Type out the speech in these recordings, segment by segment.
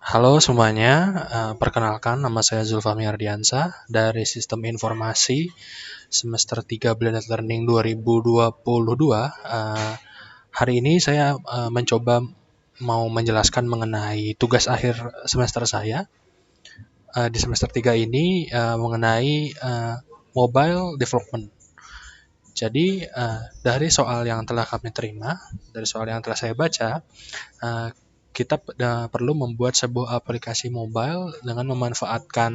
Halo semuanya, perkenalkan nama saya Zulfami Ardiansah dari Sistem Informasi semester 3 Blended Learning 2022. Hari ini saya mencoba mau menjelaskan mengenai tugas akhir semester saya di semester 3 ini mengenai mobile development. Jadi dari soal yang telah kami terima, dari soal yang telah saya baca, uh, kita perlu membuat sebuah aplikasi mobile dengan memanfaatkan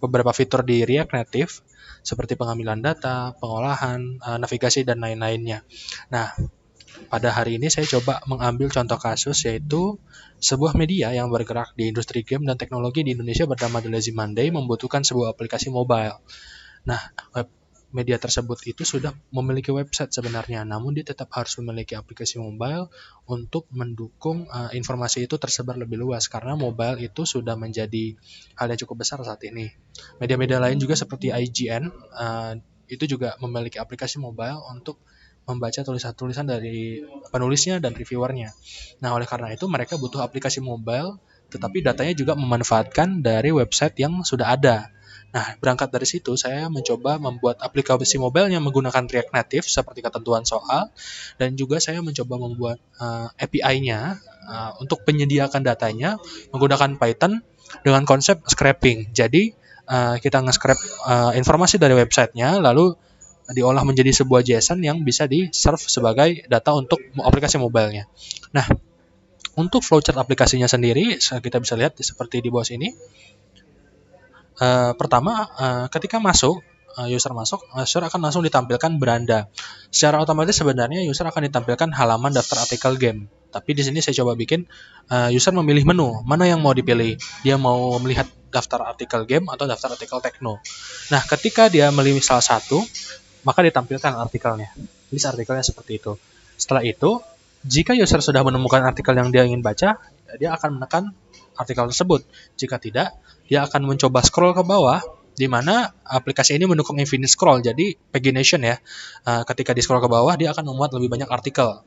beberapa fitur di React Native seperti pengambilan data, pengolahan, navigasi dan lain-lainnya. Nah, pada hari ini saya coba mengambil contoh kasus yaitu sebuah media yang bergerak di industri game dan teknologi di Indonesia bernama The Lazy Monday membutuhkan sebuah aplikasi mobile. Nah, media tersebut itu sudah memiliki website sebenarnya, namun dia tetap harus memiliki aplikasi mobile untuk mendukung informasi itu tersebar lebih luas karena mobile itu sudah menjadi hal yang cukup besar saat ini. Media-media lain juga seperti IGN itu juga memiliki aplikasi mobile untuk membaca tulisan-tulisan dari penulisnya dan reviewernya. Nah, oleh karena itu mereka butuh aplikasi mobile, tetapi datanya juga memanfaatkan dari website yang sudah ada. Nah, berangkat dari situ, saya mencoba membuat aplikasi mobile yang menggunakan React Native seperti ketentuan soal, dan juga saya mencoba membuat API-nya untuk penyediakan datanya menggunakan Python dengan konsep scraping. Jadi, kita nge-scrap informasi dari websitenya, lalu diolah menjadi sebuah JSON yang bisa di-serve sebagai data untuk aplikasi mobile-nya. Nah, untuk flowchart aplikasinya sendiri, kita bisa lihat seperti di bawah sini. Pertama, ketika masuk, user akan langsung ditampilkan beranda. Secara otomatis sebenarnya user akan ditampilkan halaman daftar artikel game. Tapi di sini saya coba bikin user memilih menu, mana yang mau dipilih. Dia mau melihat daftar artikel game atau daftar artikel techno. Nah, ketika dia memilih salah satu, maka ditampilkan artikelnya. List artikelnya seperti itu. Setelah itu, jika user sudah menemukan artikel yang dia ingin baca, dia akan menekan artikel tersebut. Jika tidak, dia akan mencoba scroll ke bawah, di mana aplikasi ini mendukung infinite scroll, jadi pagination ya. Ketika di scroll ke bawah, dia akan memuat lebih banyak artikel.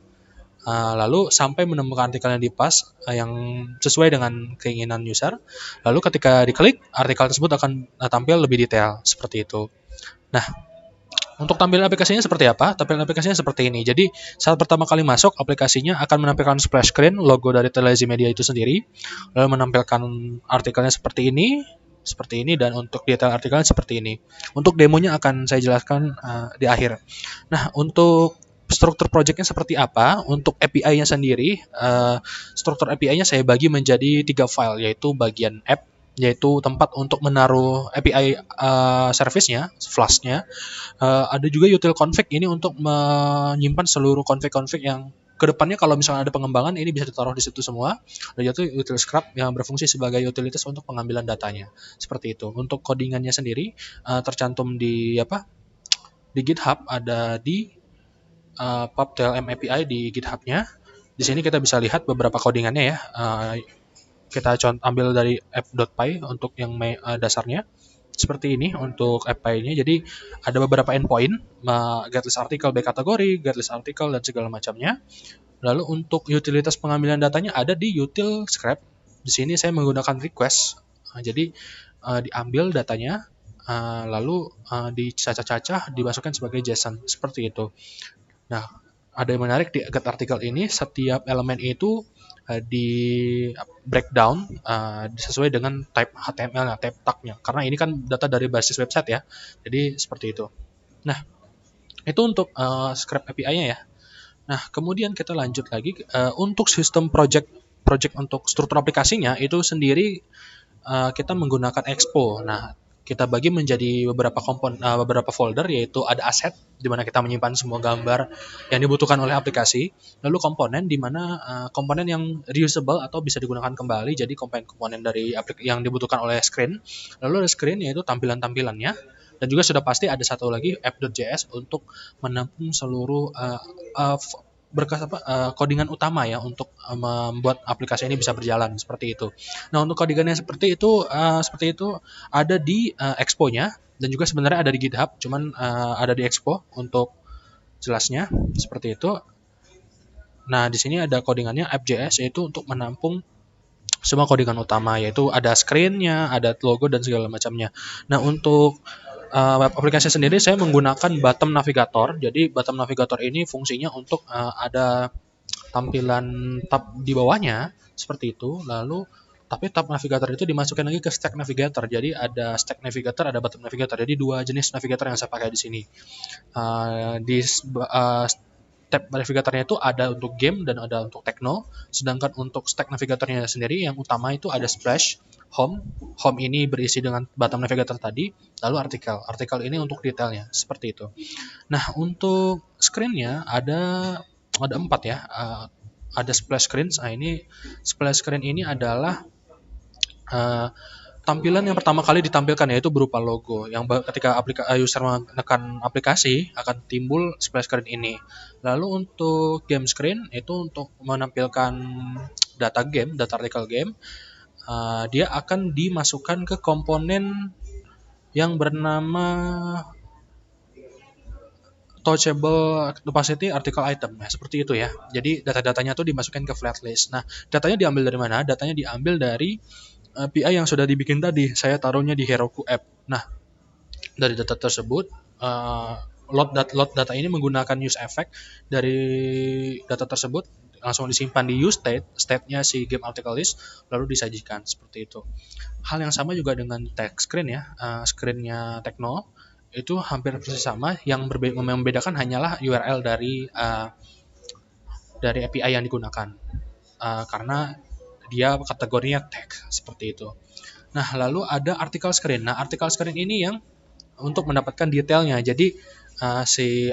Lalu sampai menemukan artikel yang dipas yang sesuai dengan keinginan user. Lalu ketika diklik, artikel tersebut akan tampil lebih detail seperti itu. Nah, untuk tampilan aplikasinya seperti apa? Tampilan aplikasinya seperti ini. Jadi, saat pertama kali masuk, aplikasinya akan menampilkan splash screen, logo dari Telezi Media itu sendiri, lalu menampilkan artikelnya seperti ini, dan untuk detail artikelnya seperti ini. Untuk demonya akan saya jelaskan di akhir. Nah, untuk struktur projectnya seperti apa? Untuk API-nya sendiri, struktur API-nya saya bagi menjadi 3 file, yaitu bagian app, yaitu tempat untuk menaruh API service-nya, Flash-nya. Ada juga util config ini untuk menyimpan seluruh config-config yang kedepannya kalau misalnya ada pengembangan ini bisa ditaruh di situ semua. Dan itu util scrap yang berfungsi sebagai utilitas untuk pengambilan datanya. Seperti itu. Untuk codingannya sendiri tercantum di di GitHub, ada di PubTLM API di GitHub-nya. Di sini kita bisa lihat beberapa codingannya ya. Kita ambil dari app.py untuk yang dasarnya seperti ini untuk API-nya. Jadi ada beberapa endpoint, getlist artikel, B kategori, getlist artikel dan segala macamnya. Lalu untuk utilitas pengambilan datanya ada di util scrap. Di sini saya menggunakan request. Jadi diambil datanya, lalu dicacah-cacah, dimasukkan sebagai JSON seperti itu. Nah, ada yang menarik di get artikel ini, setiap elemen itu di breakdown sesuai dengan type HTML-nya, type tag-nya. Karena ini kan data dari basis website ya. Jadi seperti itu. Nah, itu untuk script API-nya ya. Nah, kemudian kita lanjut lagi untuk sistem project untuk struktur aplikasinya itu sendiri kita menggunakan Expo. Nah, kita bagi menjadi beberapa folder, yaitu ada aset di mana kita menyimpan semua gambar yang dibutuhkan oleh aplikasi, lalu komponen di mana komponen yang reusable atau bisa digunakan kembali, jadi komponen dari yang dibutuhkan oleh screen, lalu ada screen yaitu tampilan-tampilannya, dan juga sudah pasti ada satu lagi app.js untuk menampung seluruh berkas codingan utama ya untuk membuat aplikasi ini bisa berjalan seperti itu. Nah, untuk codingannya seperti itu ada di Expo-nya, dan juga sebenarnya ada di GitHub, cuman ada di Expo untuk jelasnya seperti itu. Nah, di sini ada codingannya app.js, yaitu untuk menampung semua codingan utama, yaitu ada screen-nya, ada logo dan segala macamnya. Nah, untuk web aplikasi sendiri saya menggunakan bottom navigator. Jadi bottom navigator ini fungsinya untuk ada tampilan tab di bawahnya seperti itu. Lalu tapi tab navigator itu dimasukkan lagi ke stack navigator. Jadi ada stack navigator, ada bottom navigator. Jadi dua jenis navigator yang saya pakai di sini. Tab navigatornya itu ada untuk game dan ada untuk techno. Sedangkan untuk stack navigatornya sendiri yang utama itu ada splash, home. Home ini berisi dengan bottom navigator tadi, lalu artikel. Artikel ini untuk detailnya seperti itu. Nah, untuk screen-nya ada 4 ya. Ada splash screen. Nah, ini splash screen ini adalah tampilan yang pertama kali ditampilkan, yaitu berupa logo yang ketika user menekan aplikasi akan timbul splash screen ini. Lalu untuk game screen itu untuk menampilkan data game, data artikel game. Dia akan dimasukkan ke komponen yang bernama touchable opacity article item. Nah, seperti itu ya. Jadi data-datanya tuh dimasukkan ke flat list. Nah, datanya diambil dari mana? Datanya diambil dari API yang sudah dibikin tadi. Saya taruhnya di Heroku app. Nah, dari data tersebut, load data ini menggunakan use effect dari data tersebut, langsung disimpan di use state-nya si game article list, lalu disajikan seperti itu. Hal yang sama juga dengan text screen ya, screen-nya Tekno itu hampir persis sama. Yang membedakan hanyalah URL dari API yang digunakan, karena dia kategorinya text seperti itu. Nah, lalu ada article screen. Nah, article screen ini yang untuk mendapatkan detailnya. Jadi si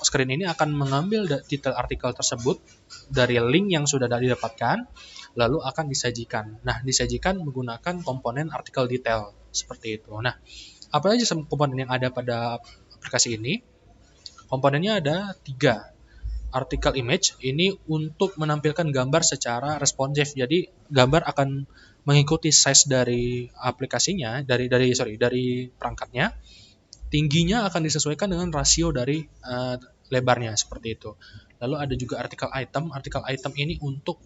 screen ini akan mengambil detail artikel tersebut dari link yang sudah didapatkan, lalu akan disajikan. Nah, disajikan menggunakan komponen artikel detail seperti itu. Nah, apa aja komponen yang ada pada aplikasi ini? Komponennya ada 3. Article image ini untuk menampilkan gambar secara responsif. Jadi gambar akan mengikuti size dari aplikasinya, dari perangkatnya. Tingginya akan disesuaikan dengan rasio dari lebarnya seperti itu. Lalu ada juga article item. Article item ini untuk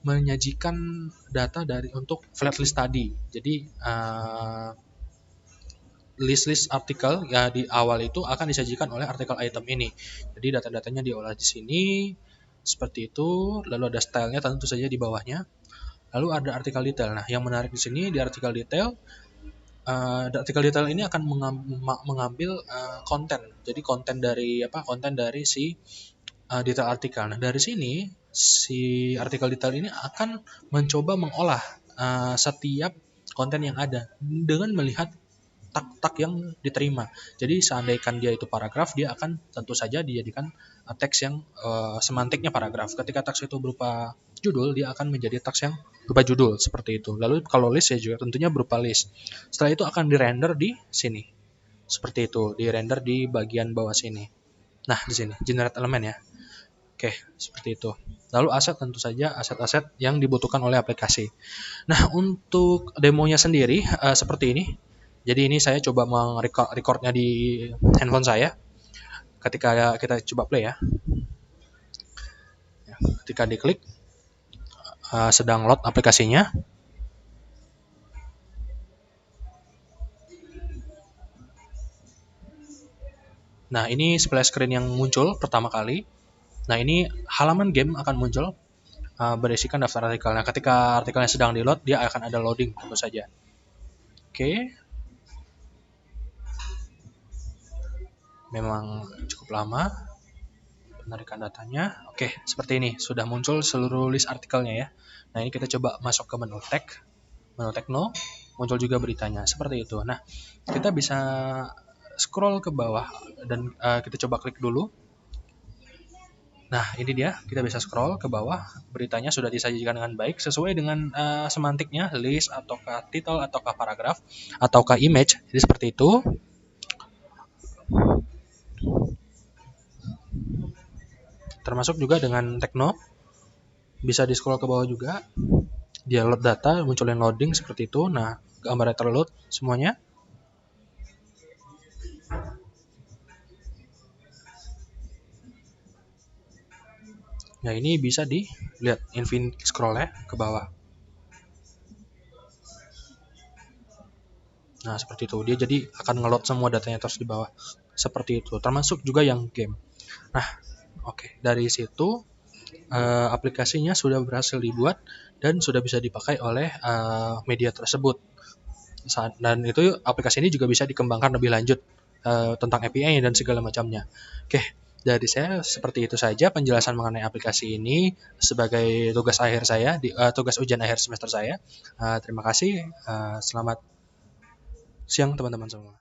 menyajikan data untuk flat list tadi. Jadi list artikel ya di awal itu akan disajikan oleh artikel item ini. Jadi data-datanya diolah di sini seperti itu. Lalu ada stylenya tentu saja di bawahnya. Lalu ada artikel detail. Nah, yang menarik di sini di artikel detail, artikel detail ini akan mengambil konten. Jadi konten dari si detail artikel. Nah, dari sini si artikel detail ini akan mencoba mengolah setiap konten yang ada dengan melihat tag yang diterima. Jadi seandainya dia itu paragraf, dia akan tentu saja dijadikan teks yang semantiknya paragraf. Ketika teks itu berupa judul, dia akan menjadi teks yang berupa judul seperti itu. Lalu kalau list ya juga tentunya berupa list. Setelah itu akan dirender di sini. Seperti itu, dirender di bagian bawah sini. Nah, di sini generate element ya. Oke, seperti itu. Lalu aset tentu saja aset-aset yang dibutuhkan oleh aplikasi. Nah, untuk demonya sendiri seperti ini. Jadi ini saya coba recordnya di handphone saya. Ketika kita coba play ya. Ketika diklik, sedang load aplikasinya. Nah, ini splash screen yang muncul pertama kali. Nah, ini halaman game akan muncul berisikan daftar artikel. Nah, ketika artikelnya sedang di load, dia akan ada loading tentu saja. Oke. Memang cukup lama penarikan datanya. Oke, seperti ini sudah muncul seluruh list artikelnya ya. Nah, ini kita coba masuk ke menu Tekno, muncul juga beritanya seperti itu. Nah, kita bisa scroll ke bawah dan kita coba klik dulu. Nah, ini dia, kita bisa scroll ke bawah, beritanya sudah disajikan dengan baik sesuai dengan semantiknya, list ataukah title ataukah paragraf ataukah image. Jadi seperti itu. Termasuk juga dengan Tekno, bisa di scroll ke bawah juga, dia load data, munculin loading seperti itu. Nah, gambarnya terload semuanya. Nah, ini bisa dilihat infinite scroll ya ke bawah. Nah, seperti itu. Dia jadi akan nge-load semua datanya terus di bawah. Seperti itu. Termasuk juga yang game. Nah, oke. Dari situ aplikasinya sudah berhasil dibuat dan sudah bisa dipakai oleh media tersebut. Dan itu aplikasi ini juga bisa dikembangkan lebih lanjut tentang API dan segala macamnya. Oke, dari saya seperti itu saja penjelasan mengenai aplikasi ini sebagai tugas akhir saya tugas ujian akhir semester saya. Terima kasih. Selamat siang teman-teman semua.